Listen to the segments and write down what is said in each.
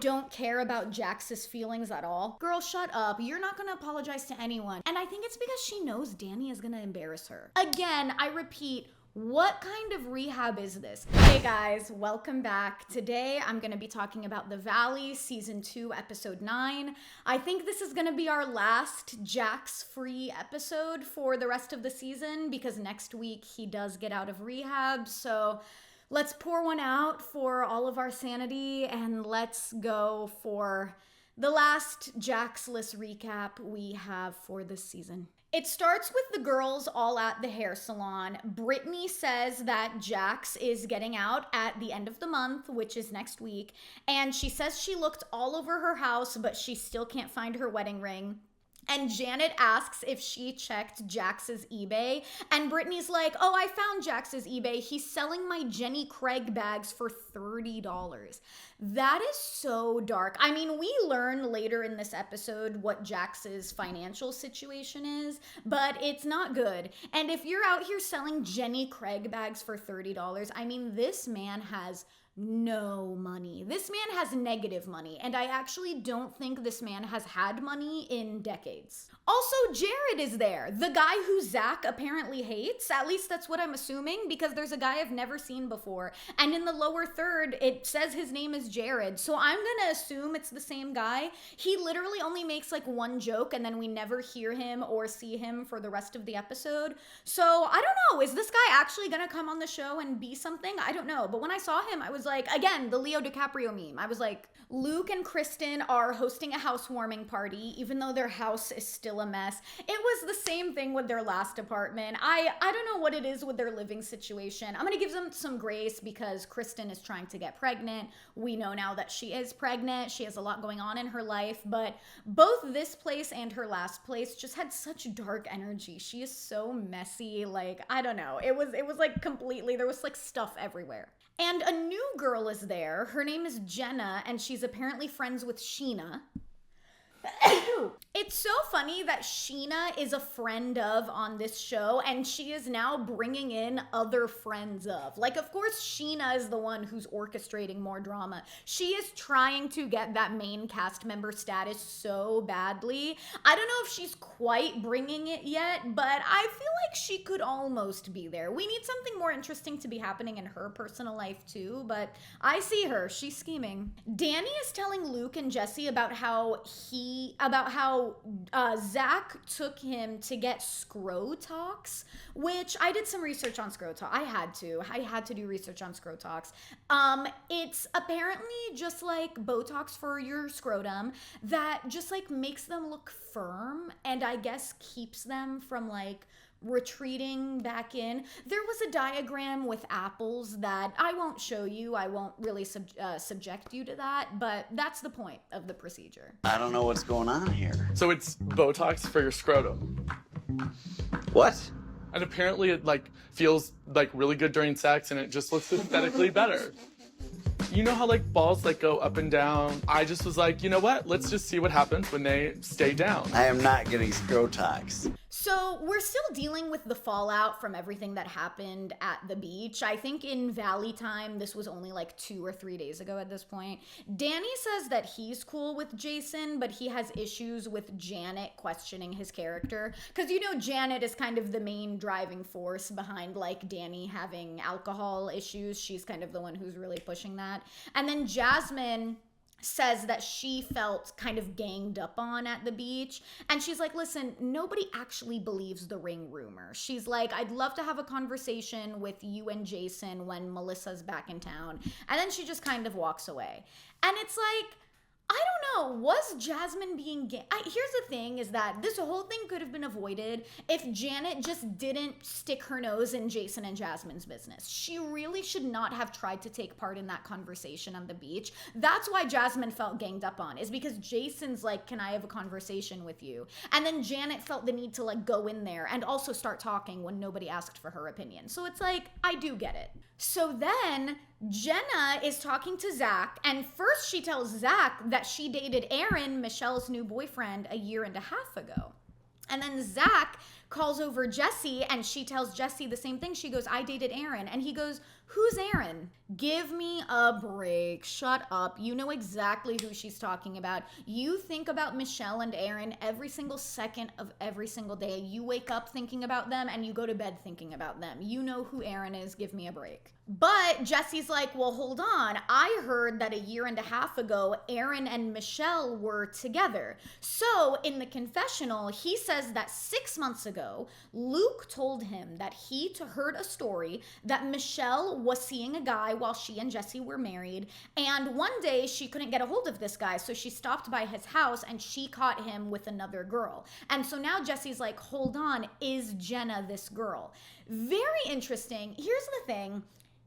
don't care about Jax's feelings at all. Girl, shut up. You're not gonna apologize to anyone. And I think it's because she knows Danny is gonna embarrass her. Again, I repeat, what kind of rehab is this? Hey guys, welcome back. Today I'm gonna be talking about The Valley, Season 2, Episode 9. I think this is gonna be our last Jax-free episode for the rest of the season because next week he does get out of rehab, so let's pour one out for all of our sanity and let's go for the last Jax-less recap we have for this season. It starts with the girls all at the hair salon. Brittany says that Jax is getting out at the end of the month, which is next week, and she says she looked all over her house, but she still can't find her wedding ring. And Janet asks if she checked Jax's eBay, and Brittany's like, oh, I found Jax's eBay. He's selling my Jenny Craig bags for $30. That is so dark. I mean, we learn later in this episode what Jax's financial situation is, but it's not good. And if you're out here selling Jenny Craig bags for $30, I mean, this man has no money. This man has negative money, and I actually don't think this man has had money in decades. Also, Jared is there, the guy who Zach apparently hates. At least that's what I'm assuming, because there's a guy I've never seen before, and in the lower third it says his name is Jared, so I'm gonna assume it's the same guy. He literally only makes like one joke and then we never hear him or see him for the rest of the episode. So I don't know, is this guy actually gonna come on the show and be something? I don't know, but when I saw him I was like, again, the Leo DiCaprio meme. I was like, Luke and Kristen are hosting a housewarming party, even though their house is still a mess. It was the same thing with their last apartment. I don't know what it is with their living situation. I'm gonna give them some grace because Kristen is trying to get pregnant. We know now that she is pregnant. She has a lot going on in her life, but both this place and her last place just had such dark energy. She is so messy. Like, I don't know. It was like completely, there was like stuff everywhere. And a new girl is there. Her name is Jenna, and she's apparently friends with Sheena. It's so funny that Sheena is a friend of on this show, and she is now bringing in other friends of. Like, of course, Sheena is the one who's orchestrating more drama. She is trying to get that main cast member status so badly. I don't know if she's quite bringing it yet, but I feel like she could almost be there. We need something more interesting to be happening in her personal life too, but I see her. She's scheming. Danny is telling Luke and Jesse about how Zach took him to get Scrotox, which I did some research on Scrotox. I had to do research on Scrotox. It's apparently just like Botox for your scrotum that just like makes them look firm and I guess keeps them from like retreating back in. There was a diagram with apples that I won't show you. I won't really subject you to that, but that's the point of the procedure. I don't know what's going on here. So it's Botox for your scrotum. What? And apparently it like feels like really good during sex and it just looks aesthetically better. You know how like balls like go up and down? I just was like, you know what? Let's just see what happens when they stay down. I am not getting Scrotox. So we're still dealing with the fallout from everything that happened at the beach. I think in Valley time, this was only like 2 or 3 days ago at this point. Danny says that he's cool with Jason, but he has issues with Janet questioning his character. Because you know Janet is kind of the main driving force behind like Danny having alcohol issues. She's kind of the one who's really pushing that. And then Jasmine says that she felt kind of ganged up on at the beach. And she's like, listen, nobody actually believes the ring rumor. She's like, I'd love to have a conversation with you and Jason when Melissa's back in town. And then she just kind of walks away. And it's like, I don't know, was Jasmine being here's the thing is that this whole thing could have been avoided if Janet just didn't stick her nose in Jason and Jasmine's business. She really should not have tried to take part in that conversation on the beach. That's why Jasmine felt ganged up on, is because Jason's like, can I have a conversation with you? And then Janet felt the need to like go in there and also start talking when nobody asked for her opinion. So it's like, I do get it. So then Jenna is talking to Zach, and first she tells Zach that she dated Aaron, Michelle's new boyfriend, a year and a half ago. And then Zach calls over Jesse and she tells Jesse the same thing. She goes, I dated Aaron. And he goes, who's Aaron? Give me a break. Shut up. You know exactly who she's talking about. You think about Michelle and Aaron every single second of every single day. You wake up thinking about them and you go to bed thinking about them. You know who Aaron is. Give me a break. But Jesse's like, well, hold on. I heard that a year and a half ago, Aaron and Michelle were together. So in the confessional, he says that 6 months ago, Luke told him that he heard a story that Michelle was seeing a guy while she and Jesse were married. And one day she couldn't get a hold of this guy. So she stopped by his house and she caught him with another girl. And so now Jesse's like, hold on, is Jenna this girl? Very interesting. Here's the thing.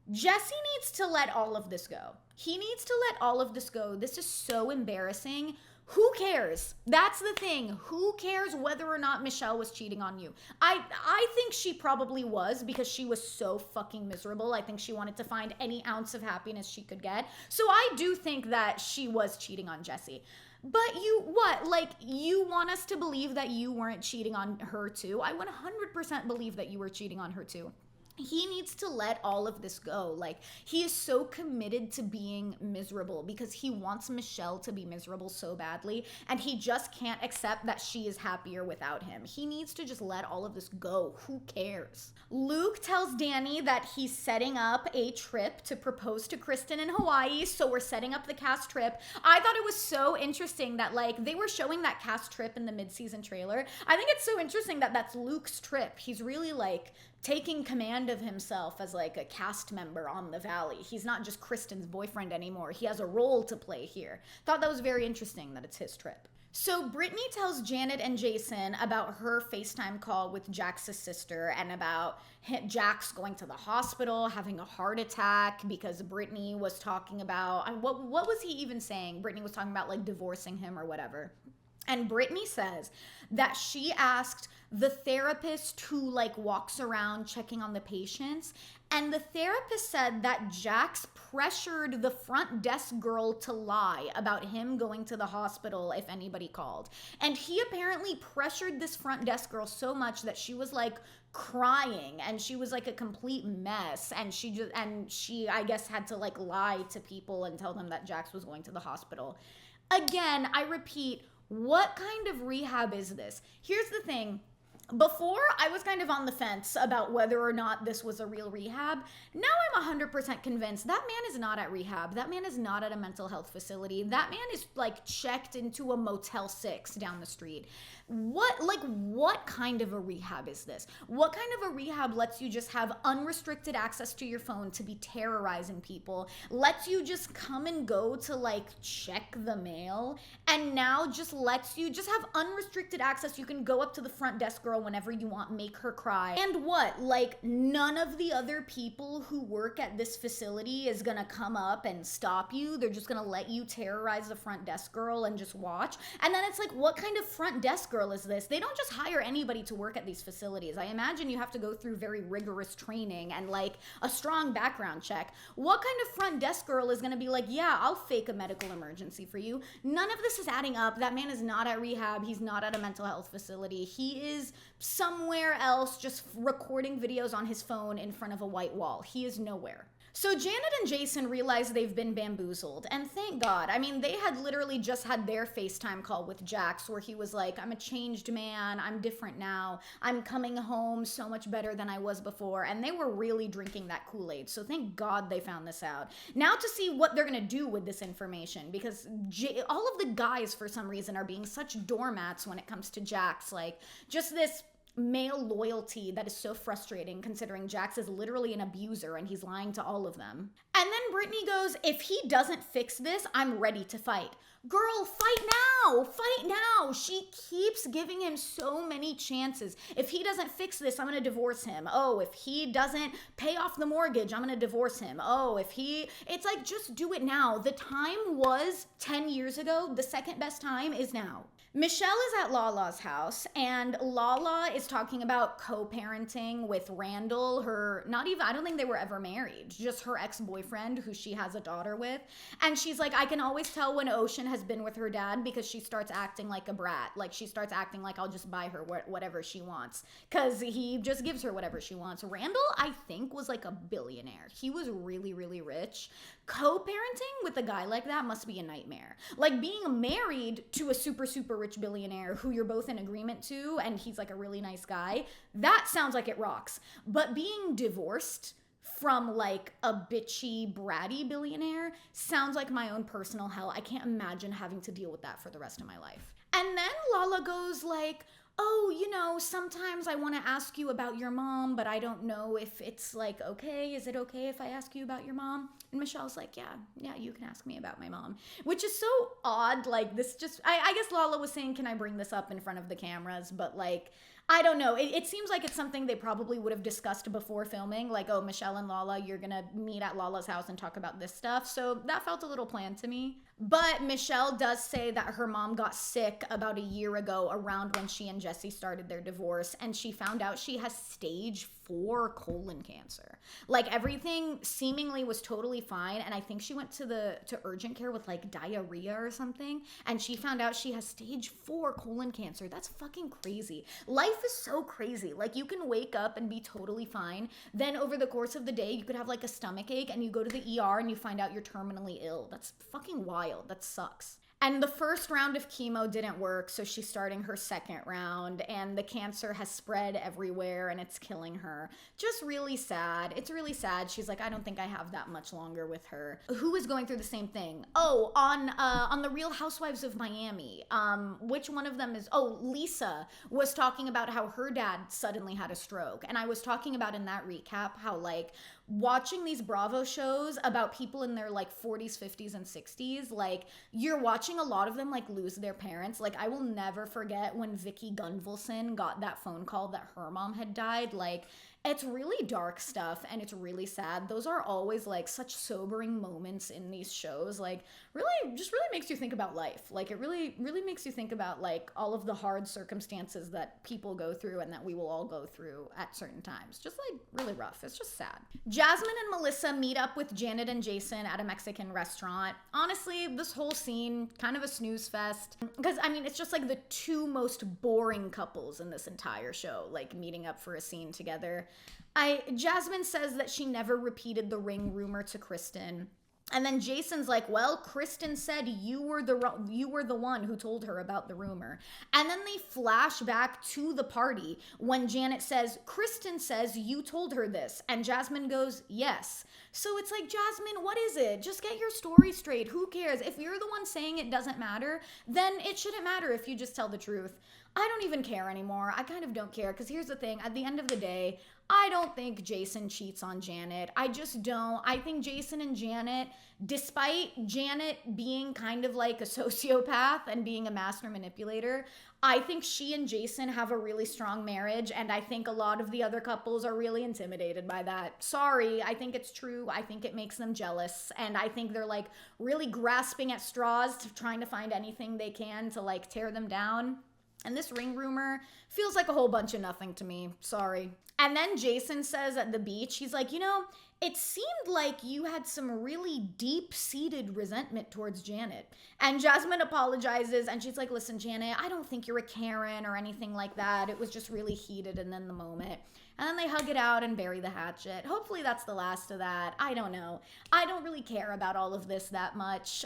Jesse needs to let all of this go. He needs to let all of this go. This is so embarrassing. Who cares? That's the thing. Who cares whether or not Michelle was cheating on you? I think she probably was because she was so fucking miserable. I think she wanted to find any ounce of happiness she could get. So I do think that she was cheating on Jesse. But you want us to believe that you weren't cheating on her too? I 100% believe that you were cheating on her too. He needs to let all of this go. Like, he is so committed to being miserable because he wants Michelle to be miserable so badly, and he just can't accept that she is happier without him. He needs to just let all of this go. Who cares? Luke tells Danny that he's setting up a trip to propose to Kristen in Hawaii, so we're setting up the cast trip. I thought it was so interesting that, like, they were showing that cast trip in the mid-season trailer. I think it's so interesting that that's Luke's trip. He's really, like, taking command of himself as like a cast member on the Valley. He's not just Kristen's boyfriend anymore. He has a role to play here. Thought that was very interesting that it's his trip. So Brittany tells Janet and Jason about her FaceTime call with Jax's sister and about Jax going to the hospital, having a heart attack because Brittany was talking about, what was he even saying? Brittany was talking about like divorcing him or whatever. And Brittany says that she asked the therapist who like walks around checking on the patients, and the therapist said that Jax pressured the front desk girl to lie about him going to the hospital if anybody called. And he apparently pressured this front desk girl so much that she was like crying and she was like a complete mess, and she I guess had to like lie to people and tell them that Jax was going to the hospital. Again, I repeat, what kind of rehab is this? Here's the thing. Before, I was kind of on the fence about whether or not this was a real rehab. Now I'm 100% convinced that man is not at rehab. That man is not at a mental health facility. That man is like checked into a Motel 6 down the street. What kind of a rehab is this? What kind of a rehab lets you just have unrestricted access to your phone to be terrorizing people, lets you just come and go to like check the mail, and now just lets you just have unrestricted access. You can go up to the front desk girl whenever you want, make her cry. And what? Like, none of the other people who work at this facility is gonna come up and stop you. They're just gonna let you terrorize the front desk girl and just watch. And then it's like, what kind of front desk girl is this? They don't just hire anybody to work at these facilities. I imagine you have to go through very rigorous training and like a strong background check. What kind of front desk girl is gonna be like, yeah, I'll fake a medical emergency for you? None of this is adding up. That man is not at rehab. He's not at a mental health facility. He is somewhere else just recording videos on his phone in front of a white wall. He is nowhere. So Janet and Jason realize they've been bamboozled, and thank God. I mean, they had literally just had their FaceTime call with Jax where he was like, I'm a changed man, I'm different now, I'm coming home so much better than I was before, and they were really drinking that Kool-Aid, so thank God they found this out. Now to see what they're gonna do with this information, because all of the guys for some reason are being such doormats when it comes to Jax, like just this male loyalty that is so frustrating considering Jax is literally an abuser and he's lying to all of them. And then Brittany goes, if he doesn't fix this, I'm ready to fight. Girl, fight now! Fight now! She keeps giving him so many chances. If he doesn't fix this, I'm gonna divorce him. Oh, if he doesn't pay off the mortgage, I'm gonna divorce him. Oh, it's like, just do it now. The time was 10 years ago. The second best time is now. Michelle is at Lala's house, and Lala is was talking about co-parenting with Randall, I don't think they were ever married, just her ex-boyfriend who she has a daughter with. And she's like, I can always tell when Ocean has been with her dad because she starts acting like a brat. Like, she starts acting like I'll just buy her whatever she wants because he just gives her whatever she wants. Randall, I think, was like a billionaire. He was really, really rich. Co-parenting with a guy like that must be a nightmare. Like, being married to a super, super rich billionaire who you're both in agreement to, and he's like a really nice guy, that sounds like it rocks. But being divorced from like a bitchy, bratty billionaire sounds like my own personal hell. I can't imagine having to deal with that for the rest of my life. And then Lala goes like, oh, you know, sometimes I want to ask you about your mom, but I don't know if it's like, okay, is it okay if I ask you about your mom? And Michelle's like, yeah, you can ask me about my mom, which is so odd. Like, this just, I guess Lala was saying, can I bring this up in front of the cameras? But like, I don't know. It seems like it's something they probably would have discussed before filming. Like, oh, Michelle and Lala, you're going to meet at Lala's house and talk about this stuff. So that felt a little planned to me. But Michelle does say that her mom got sick about a year ago around when she and Jesse started their divorce. And she found out she has stage 4 colon cancer. Like, everything seemingly was totally fine. And I think she went to urgent care with like diarrhea or something. And she found out she has stage 4 colon cancer. That's fucking crazy. Life is so crazy. Like, you can wake up and be totally fine. Then over the course of the day, you could have like a stomach ache and you go to the ER and you find out you're terminally ill. That's fucking wild. That sucks. And the first round of chemo didn't work, so she's starting her second round, and the cancer has spread everywhere and it's killing her. Just really sad. It's really sad. She's like, I don't think I have that much longer with her. Who is going through the same thing? Oh, on the Real Housewives of Miami. Which one of them is? Oh, Lisa was talking about how her dad suddenly had a stroke, and I was talking about in that recap how like watching these Bravo shows about people in their like 40s, 50s, and 60s, like you're watching a lot of them like lose their parents. Like, I will never forget when Vicky Gunvalson got that phone call that her mom had died. Like, it's really dark stuff and it's really sad. Those are always like such sobering moments in these shows. Like, really makes you think about life. Like, it really makes you think about like all of the hard circumstances that people go through and that we will all go through at certain times. Just like really rough. It's just sad. Jasmine and Melissa meet up with Janet and Jason at a Mexican restaurant. Honestly, this whole scene, kind of a snooze fest. Because, I mean, it's just like the two most boring couples in this entire show, like meeting up for a scene together. Jasmine says that she never repeated the ring rumor to Kristen. And then Jason's like, well, Kristen said you were the one who told her about the rumor. And then they flash back to the party when Janet says, Kristen says you told her this. And Jasmine goes, yes. So it's like, Jasmine, what is it? Just get your story straight. Who cares? If you're the one saying it doesn't matter, then it shouldn't matter if you just tell the truth. I don't even care anymore. I kind of don't care, because here's the thing. At the end of the day, I don't think Jason cheats on Janet. I just don't. I think Jason and Janet, despite Janet being kind of like a sociopath and being a master manipulator, I think she and Jason have a really strong marriage, and I think a lot of the other couples are really intimidated by that. Sorry, I think it's true. I think it makes them jealous, and I think they're like really grasping at straws to trying to find anything they can to like tear them down. And this ring rumor feels like a whole bunch of nothing to me. Sorry. And then Jason says at the beach, he's like, you know, it seemed like you had some really deep-seated resentment towards Janet. And Jasmine apologizes, and she's like, listen, Janet, I don't think you're a Karen or anything like that. It was just really heated and then the moment. And then they hug it out and bury the hatchet. Hopefully that's the last of that. I don't know. I don't really care about all of this that much.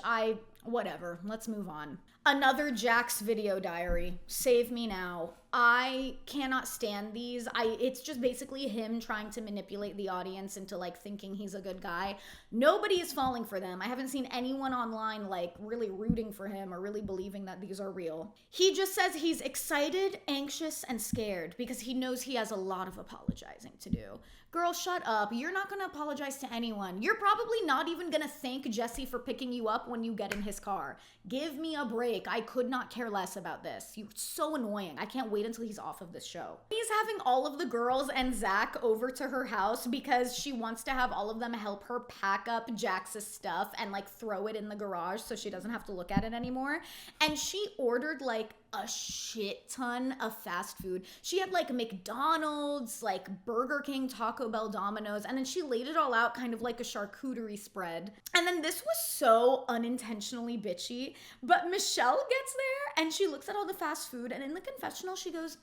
Whatever. Let's move on. Another Jax video diary. Save me now. I cannot stand these. It's just basically him trying to manipulate the audience into like thinking he's a good guy. Nobody is falling for them. I haven't seen anyone online like really rooting for him or really believing that these are real. He just says he's excited, anxious, and scared because he knows he has a lot of apologizing to do. Girl, shut up. You're not gonna apologize to anyone. You're probably not even gonna thank Jesse for picking you up when you get in his car. Give me a break. I could not care less about this. You're so annoying. I can't wait until he's off of this show. He's having all of the girls and Zach over to her house because she wants to have all of them help her pack up Jax's stuff and like throw it in the garage so she doesn't have to look at it anymore. And she ordered like a shit ton of fast food. She had like McDonald's, like Burger King, Taco Bell, Domino's, and then she laid it all out kind of like a charcuterie spread. And then this was so unintentionally bitchy, but Michelle gets there and she looks at all the fast food, and in the confessional she goes,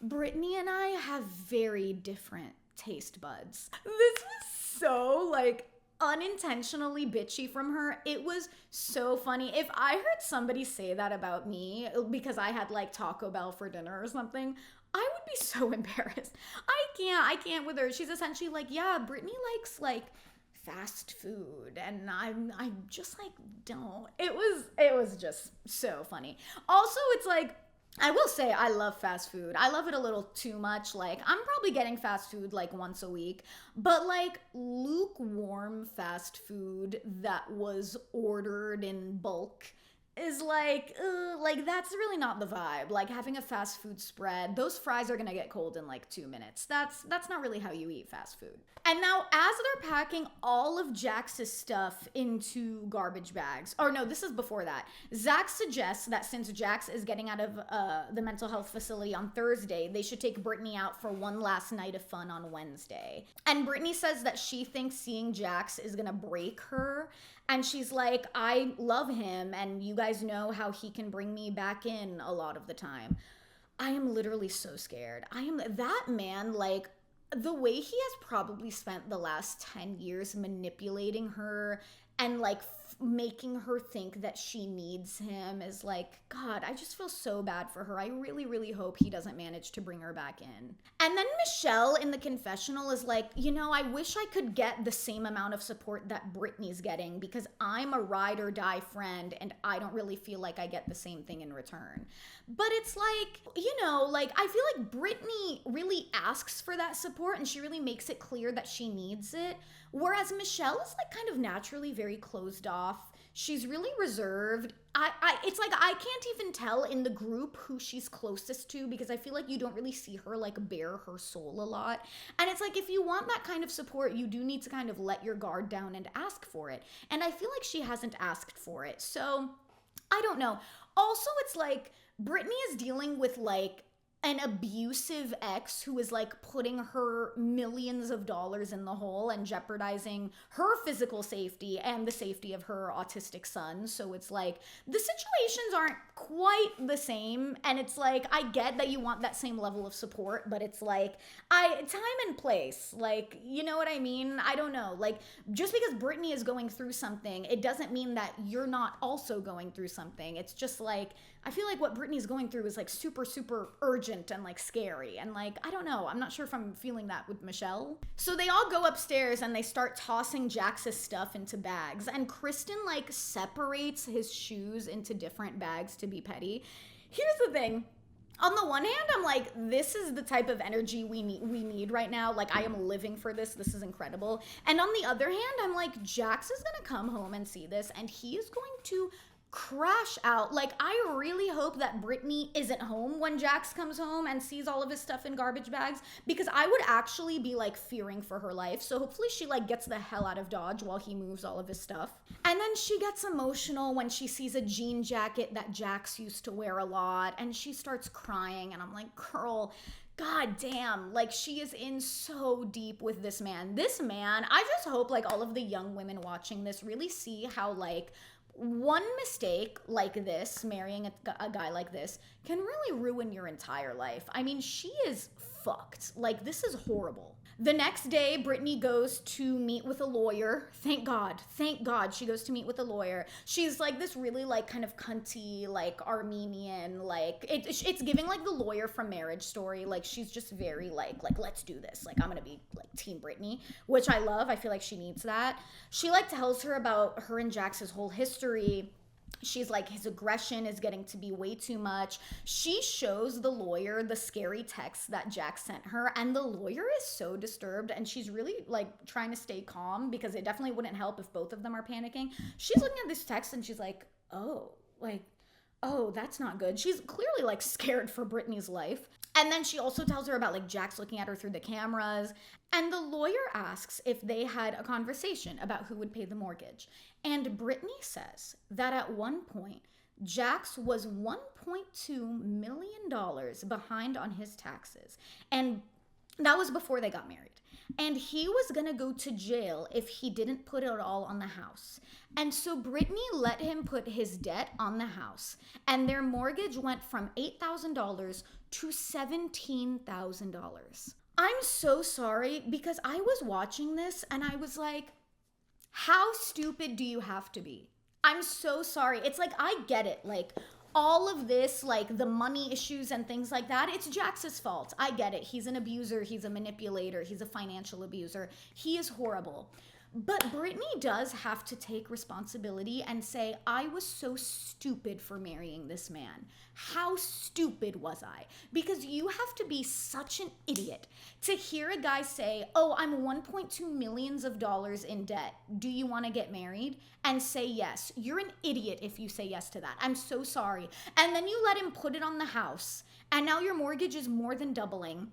Brittany and I have very different taste buds. This was so like unintentionally bitchy from her. It was so funny. If I heard somebody say that about me because I had like Taco Bell for dinner or something, I would be so embarrassed. I can't with her. She's essentially like, yeah, Brittany likes like fast food and I just like don't. It was just so funny. Also, it's like, I will say I love fast food. I love it a little too much. Like, I'm probably getting fast food like once a week, but like lukewarm fast food that was ordered in bulk is like that's really not the vibe. Like having a fast food spread, those fries are gonna get cold in like 2 minutes. That's not really how you eat fast food. And now as they're packing all of Jax's stuff into garbage bags, or no, this is before that, Zach suggests that since Jax is getting out of the mental health facility on Thursday, they should take Brittany out for one last night of fun on Wednesday. And Brittany says that she thinks seeing Jax is gonna break her. And she's like, I love him, and you guys know how he can bring me back in a lot of the time. I am literally so scared. That man, like, the way he has probably spent the last 10 years manipulating her and, like, making her think that she needs him is like, God, I just feel so bad for her. I really, really hope he doesn't manage to bring her back in. And then Michelle in the confessional is like, you know, I wish I could get the same amount of support that Brittany's getting because I'm a ride or die friend and I don't really feel like I get the same thing in return. But it's like, you know, like I feel like Brittany really asks for that support and she really makes it clear that she needs it. Whereas Michelle is like kind of naturally very closed off. She's really reserved. It's like I can't even tell in the group who she's closest to because I feel like you don't really see her like bare her soul a lot. And it's like if you want that kind of support, you do need to kind of let your guard down and ask for it. And I feel like she hasn't asked for it. So I don't know. Also, it's like Brittany is dealing with like an abusive ex who is like putting her millions of dollars in the hole and jeopardizing her physical safety and the safety of her autistic son. So it's like the situations aren't quite the same. And it's like, I get that you want that same level of support, but it's like, time and place, like, you know what I mean? I don't know. Like, just because Brittany is going through something, it doesn't mean that you're not also going through something. It's just like, I feel like what Brittany's going through is like super, super urgent and like scary. And like, I don't know. I'm not sure if I'm feeling that with Michelle. So they all go upstairs and they start tossing Jax's stuff into bags. And Kristen like separates his shoes into different bags to be petty. Here's the thing. On the one hand, I'm like, this is the type of energy we need right now. Like, I am living for this. This is incredible. And on the other hand, I'm like, Jax is going to come home and see this and he is going to crash out. Like, I really hope that Brittany isn't home when Jax comes home and sees all of his stuff in garbage bags because I would actually be like fearing for her life. So hopefully she like gets the hell out of Dodge while he moves all of his stuff. And then she gets emotional when she sees a jean jacket that Jax used to wear a lot and she starts crying and I'm like, girl, God damn, like she is in so deep with this man. This man, I just hope like all of the young women watching this really see how like one mistake like this, marrying a guy like this, can really ruin your entire life. I mean, she is fucked. Like, this is horrible. The next day, Brittany goes to meet with a lawyer. Thank God she goes to meet with a lawyer. She's like this really like kind of cunty, like Armenian, like it's giving like the lawyer from Marriage Story. Like she's just very like let's do this. Like I'm gonna be like Team Brittany, which I love. I feel like she needs that. She like tells her about her and Jax's whole history. She's like, his aggression is getting to be way too much. She shows the lawyer the scary text that Jax sent her, and the lawyer is so disturbed, and she's really like trying to stay calm because it definitely wouldn't help if both of them are panicking. She's looking at this text and she's like, oh, that's not good. She's clearly like scared for Brittany's life. And then she also tells her about like Jax looking at her through the cameras. And the lawyer asks if they had a conversation about who would pay the mortgage. And Brittany says that at one point Jax was $1.2 million behind on his taxes. And that was before they got married. And he was gonna go to jail if he didn't put it all on the house. And so Brittany let him put his debt on the house. And their mortgage went from $8,000 to $17,000. I'm so sorry because I was watching this and I was like, how stupid do you have to be? I'm so sorry. It's like, I get it. Like, all of this, like the money issues and things like that, it's Jax's fault. I get it. He's an abuser. He's a manipulator. He's a financial abuser. He is horrible. But Brittany does have to take responsibility and say, I was so stupid for marrying this man. How stupid was I? Because you have to be such an idiot to hear a guy say, oh, I'm $1.2 million in debt. Do you want to get married? And say yes. You're an idiot if you say yes to that. I'm so sorry. And then you let him put it on the house. And now your mortgage is more than doubling.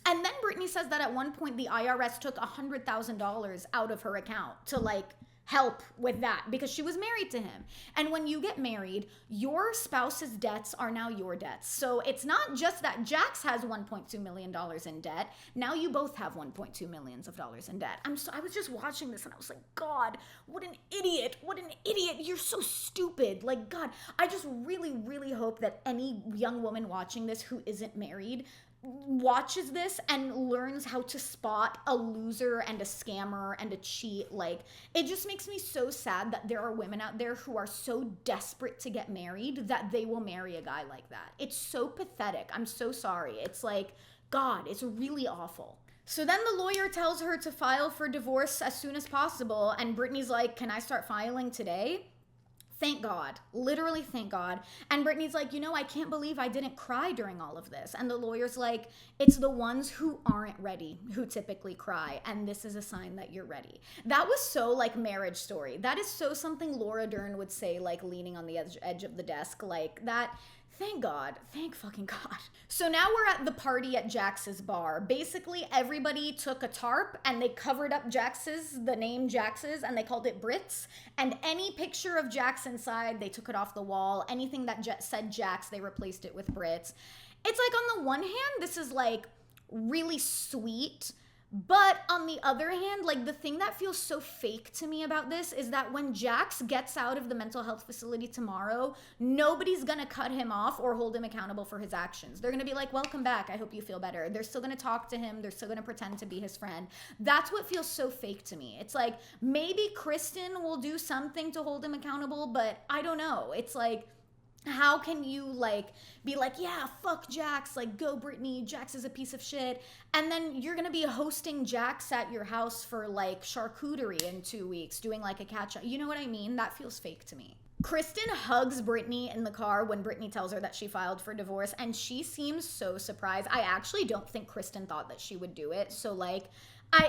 And then Brittany says that at one point the IRS took $100,000 out of her account to like help with that because she was married to him. And when you get married, your spouse's debts are now your debts. So it's not just that Jax has $1.2 million in debt. Now you both have $1.2 million in debt. I was just watching this and I was like, God, what an idiot. What an idiot. You're so stupid. Like, God, I just really, really hope that any young woman watching this who isn't married watches this and learns how to spot a loser and a scammer and a cheat. Like, it just makes me so sad that there are women out there who are so desperate to get married that they will marry a guy like that. It's so pathetic. I'm so sorry. It's like, God, it's really awful. So then the lawyer tells her to file for divorce as soon as possible, and Brittany's like, can I start filing today? Thank God. Literally, thank God. And Brittany's like, you know, I can't believe I didn't cry during all of this. And the lawyer's like, it's the ones who aren't ready who typically cry. And this is a sign that you're ready. That was so like Marriage Story. That is so something Laura Dern would say, like leaning on the edge of the desk like that. Thank God. Thank fucking God. So now we're at the party at Jax's bar. Basically, everybody took a tarp and they covered up the name Jax's, and they called it Brits. And any picture of Jax inside, they took it off the wall. Anything that said Jax, they replaced it with Brits. It's like, on the one hand, this is like really sweet. But on the other hand, like the thing that feels so fake to me about this is that when Jax gets out of the mental health facility tomorrow, nobody's gonna cut him off or hold him accountable for his actions. They're gonna be like, welcome back, I hope you feel better. They're still gonna talk to him, they're still gonna pretend to be his friend. That's what feels so fake to me. It's like, maybe Kristen will do something to hold him accountable, but I don't know. It's like, how can you like be like, yeah, fuck Jax, like go Brittany, Jax is a piece of shit, and then you're gonna be hosting Jax at your house for like charcuterie in 2 weeks, doing like a catch up. You know what I mean? That feels fake to me. Kristen hugs Brittany in the car when Brittany tells her that she filed for divorce, and she seems so surprised. I actually don't think Kristen thought that she would do it, so like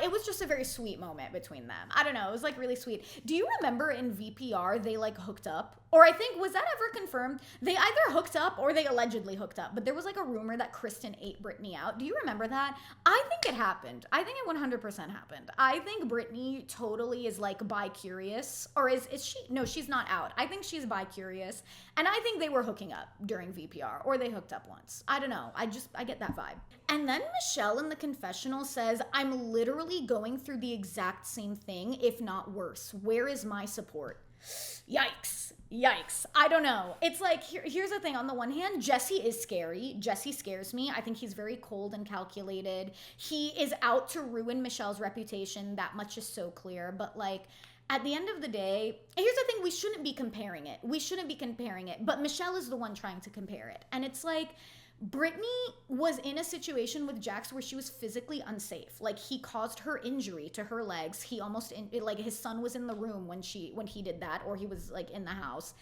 it was just a very sweet moment between them. I don't know, it was like really sweet. Do you remember in VPR they like hooked up? Or I think, was that ever confirmed? They either hooked up or they allegedly hooked up, but there was like a rumor that Kristen ate Brittany out. Do you remember that? I think it happened. I think it 100% happened. I think Brittany totally is like bi-curious, or is she? No, she's not out. I think she's bi-curious, and I think they were hooking up during VPR, or they hooked up once. I don't know. I get that vibe. And then Michelle in the confessional says, I'm literally going through the exact same thing, if not worse. Where is my support? Yikes. I don't know. It's like, here's the thing. On the one hand, Jesse is scary. Jesse scares me. I think he's very cold and calculated. He is out to ruin Michelle's reputation. That much is so clear. But like, at the end of the day, here's the thing. We shouldn't be comparing it. But Michelle is the one trying to compare it. And it's like, Brittany was in a situation with Jax where she was physically unsafe. Like, he caused her injury to her legs. He almost, like, his son was in the room when he did that, or he was, like, in the house.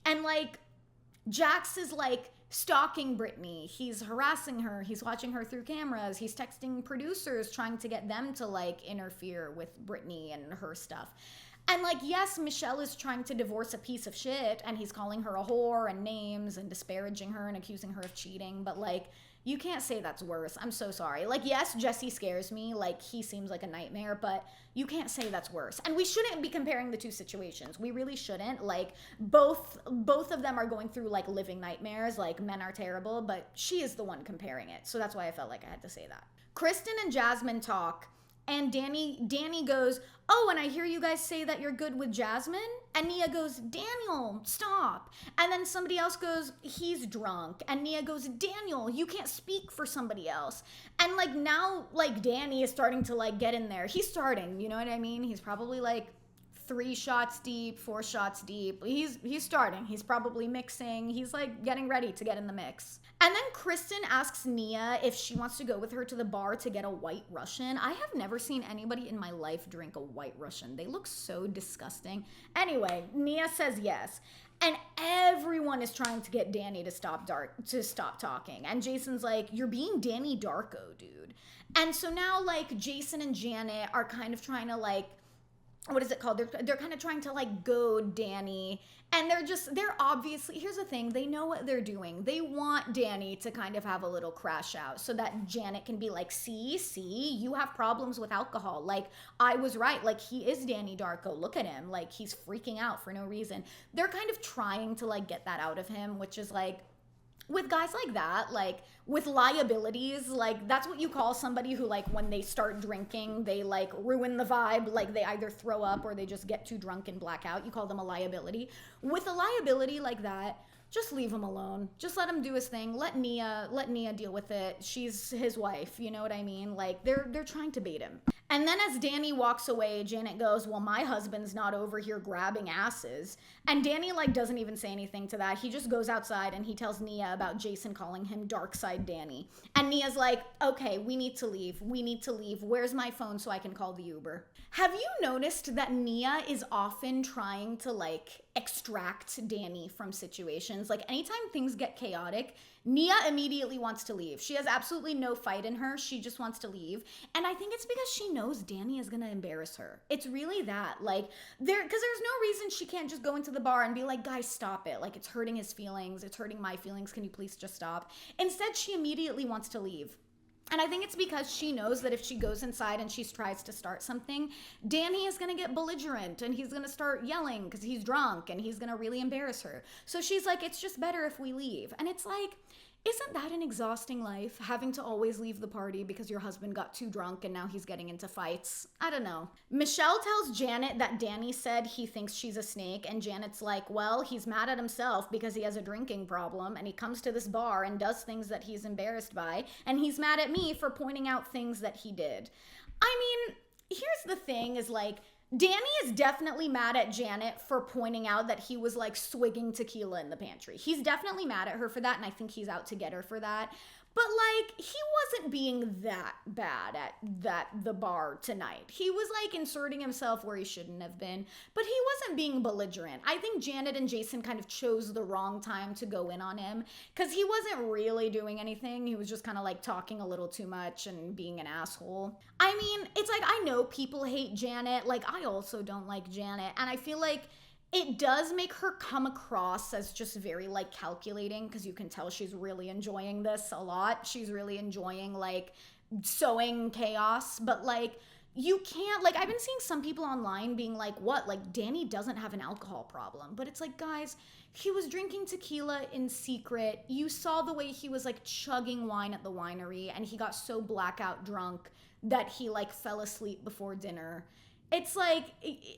And, like, Jax is, like, stalking Brittany. He's harassing her. He's watching her through cameras. He's texting producers trying to get them to, like, interfere with Brittany and her stuff. And, like, yes, Michelle is trying to divorce a piece of shit, and he's calling her a whore and names and disparaging her and accusing her of cheating. But, like, You can't say that's worse. I'm so sorry. Like, yes, Jesse scares me. Like, he seems like a nightmare, but you can't say that's worse. And we shouldn't be comparing the two situations. We really shouldn't. Like, both of them are going through like living nightmares. Like, men are terrible, but she is the one comparing it. So that's why I felt like I had to say that. Kristen and Jasmine talk. And Danny goes, oh, and I hear you guys say that you're good with Jasmine. And Nia goes, Daniel, stop. And then somebody else goes, he's drunk. And Nia goes, Daniel, you can't speak for somebody else. And like now, like Danny is starting to like get in there. He's starting, you know what I mean? He's probably like 3 shots deep, 4 shots deep. He's starting. He's probably mixing. He's like getting ready to get in the mix. And then Kristen asks Nia if she wants to go with her to the bar to get a White Russian. I have never seen anybody in my life drink a White Russian. They look so disgusting. Anyway, Nia says yes. And everyone is trying to get Danny to stop talking. And Jason's like, you're being Danny Darko, dude. And so now like Jason and Janet are kind of trying to like, what is it called? They're kind of trying to like goad Danny, and they're obviously, here's the thing, they know what they're doing. They want Danny to kind of have a little crash out so that Janet can be like, see, you have problems with alcohol. Like, I was right. Like, he is Danny Darko. Look at him. Like, he's freaking out for no reason. They're kind of trying to like get that out of him, which is like, with guys like that, like with liabilities, like that's what you call somebody who like when they start drinking, they like ruin the vibe, like they either throw up or they just get too drunk and black out. You call them a liability. With a liability like that, just leave him alone. Just let him do his thing. Let Nia deal with it. She's his wife, you know what I mean? Like they're trying to bait him. And then as Danny walks away, Janet goes, well, my husband's not over here grabbing asses. And Danny like doesn't even say anything to that. He just goes outside and he tells Nia about Jason calling him Dark Side Danny. And Nia's like, okay, we need to leave. Where's my phone so I can call the Uber? Have you noticed that Nia is often trying to like extract Danny from situations? Like anytime things get chaotic, Nia immediately wants to leave. She has absolutely no fight in her. She just wants to leave. And I think it's because she knows Danny is gonna embarrass her. It's really that. Like, because there's no reason she can't just go into the bar and be like, guys, stop it. Like, it's hurting his feelings. It's hurting my feelings. Can you please just stop? Instead, she immediately wants to leave. And I think it's because she knows that if she goes inside and she tries to start something, Danny is going to get belligerent and he's going to start yelling because he's drunk and he's going to really embarrass her. So she's like, it's just better if we leave. And it's like, isn't that an exhausting life, having to always leave the party because your husband got too drunk and now he's getting into fights? I don't know. Michelle tells Janet that Danny said he thinks she's a snake, and Janet's like, well, he's mad at himself because he has a drinking problem and he comes to this bar and does things that he's embarrassed by, and he's mad at me for pointing out things that he did. I mean, here's the thing is like, Danny is definitely mad at Janet for pointing out that he was like swigging tequila in the pantry. He's definitely mad at her for that, and I think he's out to get her for that. But like, he wasn't being that bad at the bar tonight. He was like inserting himself where he shouldn't have been, but he wasn't being belligerent. I think Janet and Jason kind of chose the wrong time to go in on him because he wasn't really doing anything. He was just kind of like talking a little too much and being an asshole. I mean, it's like, I know people hate Janet. Like, I also don't like Janet. And I feel like it does make her come across as just very like calculating, because you can tell she's really enjoying this a lot. She's really enjoying like sowing chaos, but like you can't, like, I've been seeing some people online being like, what, like Danny doesn't have an alcohol problem. But it's like, guys, he was drinking tequila in secret. You saw the way he was like chugging wine at the winery, and he got so blackout drunk that he like fell asleep before dinner. It's like,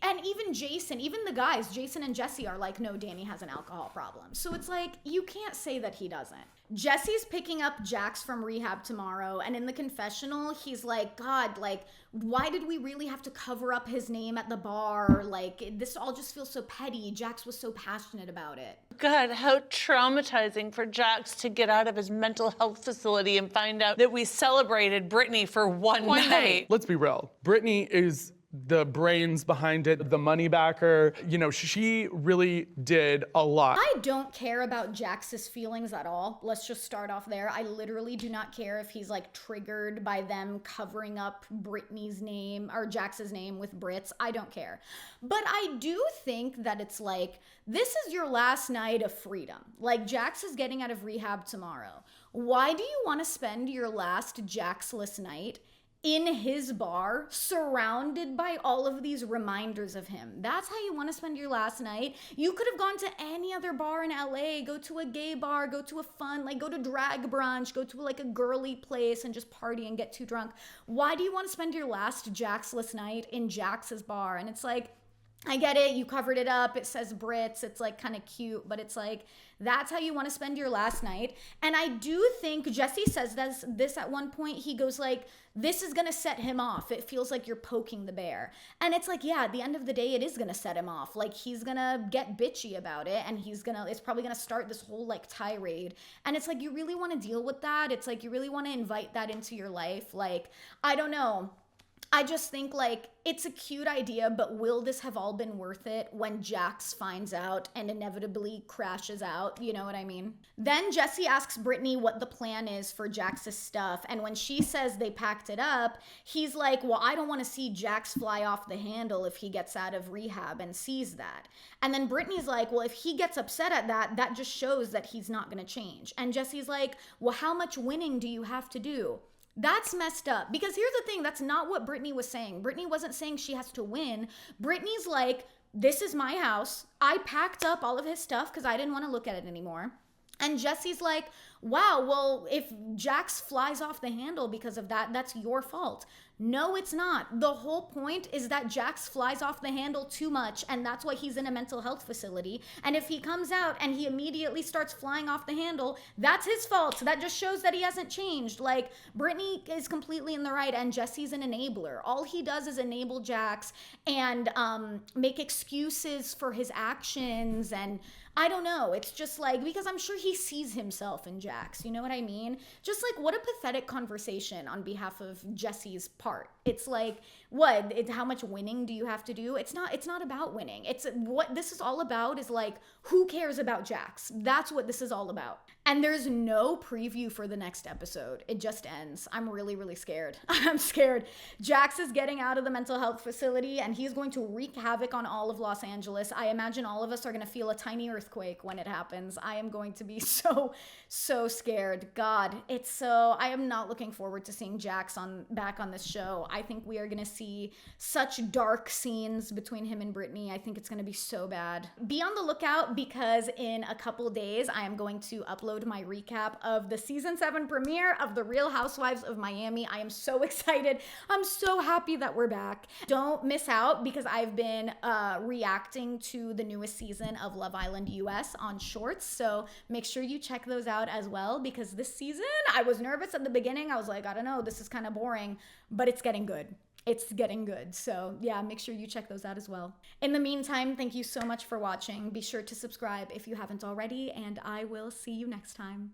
and even Jason, even the guys, Jason and Jesse are like, no, Danny has an alcohol problem. So it's like, you can't say that he doesn't. Jesse's picking up Jax from rehab tomorrow, and in the confessional, he's like, God, like, why did we really have to cover up his name at the bar? Like, this all just feels so petty. Jax was so passionate about it. God, how traumatizing for Jax to get out of his mental health facility and find out that we celebrated Brittany for one night. Let's be real. Brittany is the brains behind it, the money backer. You know, she really did a lot. I don't care about Jax's feelings at all. Let's just start off there. I literally do not care if he's like triggered by them covering up Brittany's name or Jax's name with Brits. I don't care. But I do think that it's like, this is your last night of freedom. Like, Jax is getting out of rehab tomorrow. Why do you want to spend your last Jaxless night in his bar, surrounded by all of these reminders of him? That's how you want to spend your last night. You could have gone to any other bar in LA, go to a gay bar, go to a fun, like go to drag brunch, go to like a girly place and just party and get too drunk. Why do you want to spend your last Jaxless night in Jax's bar? And it's like, I get it, you covered it up, it says Brits, it's like kind of cute, but it's like, that's how you want to spend your last night. And I do think Jesse says this at one point. He goes like, this is gonna set him off. It feels like you're poking the bear. And it's like, yeah, at the end of the day, it is gonna set him off. Like, he's gonna get bitchy about it, and it's probably gonna start this whole like tirade. And it's like, you really want to deal with that? It's like, you really want to invite that into your life? Like, I don't know. I just think like it's a cute idea, but will this have all been worth it when Jax finds out and inevitably crashes out? You know what I mean? Then Jesse asks Brittany what the plan is for Jax's stuff. And when she says they packed it up, he's like, well, I don't want to see Jax fly off the handle if he gets out of rehab and sees that. And then Brittany's like, well, if he gets upset at that, that just shows that he's not going to change. And Jesse's like, well, how much winning do you have to do? That's messed up, because here's the thing, that's not what Brittany was saying. Brittany wasn't saying she has to win. Brittany's like, this is my house. I packed up all of his stuff because I didn't want to look at it anymore. And Jesse's like, wow, well, if Jax flies off the handle because of that, that's your fault. No, it's not. The whole point is that Jax flies off the handle too much, and that's why he's in a mental health facility. And if he comes out and he immediately starts flying off the handle, that's his fault. That just shows that he hasn't changed. Like, Brittany is completely in the right, and Jesse's an enabler. All he does is enable Jax and make excuses for his actions, and I don't know. It's just like, because I'm sure he sees himself in Jax. You know what I mean? Just like, what a pathetic conversation on behalf of Jesse's part. It's like, what? How much winning do you have to do? It's not about winning. It's what this is all about is like, who cares about Jax? That's what this is all about. And there's no preview for the next episode. It just ends. I'm really, really scared. I'm scared. Jax is getting out of the mental health facility and he's going to wreak havoc on all of Los Angeles. I imagine all of us are going to feel a tiny earthquake when it happens. I am going to be so scared. God, I am not looking forward to seeing Jax back on this show. I think we are going to see such dark scenes between him and Brittany. I think it's going to be so bad. Be on the lookout, because in a couple days, I am going to upload my recap of the season 7 premiere of The Real Housewives of Miami. I am so excited. I'm so happy that we're back. Don't miss out, because I've been reacting to the newest season of Love Island US on Shorts. So make sure you check those out as well, because this season, I was nervous at the beginning. I was like, I don't know, this is kind of boring, but it's getting good. It's getting good. So yeah, make sure you check those out as well. In the meantime, thank you so much for watching. Be sure to subscribe if you haven't already, and I will see you next time.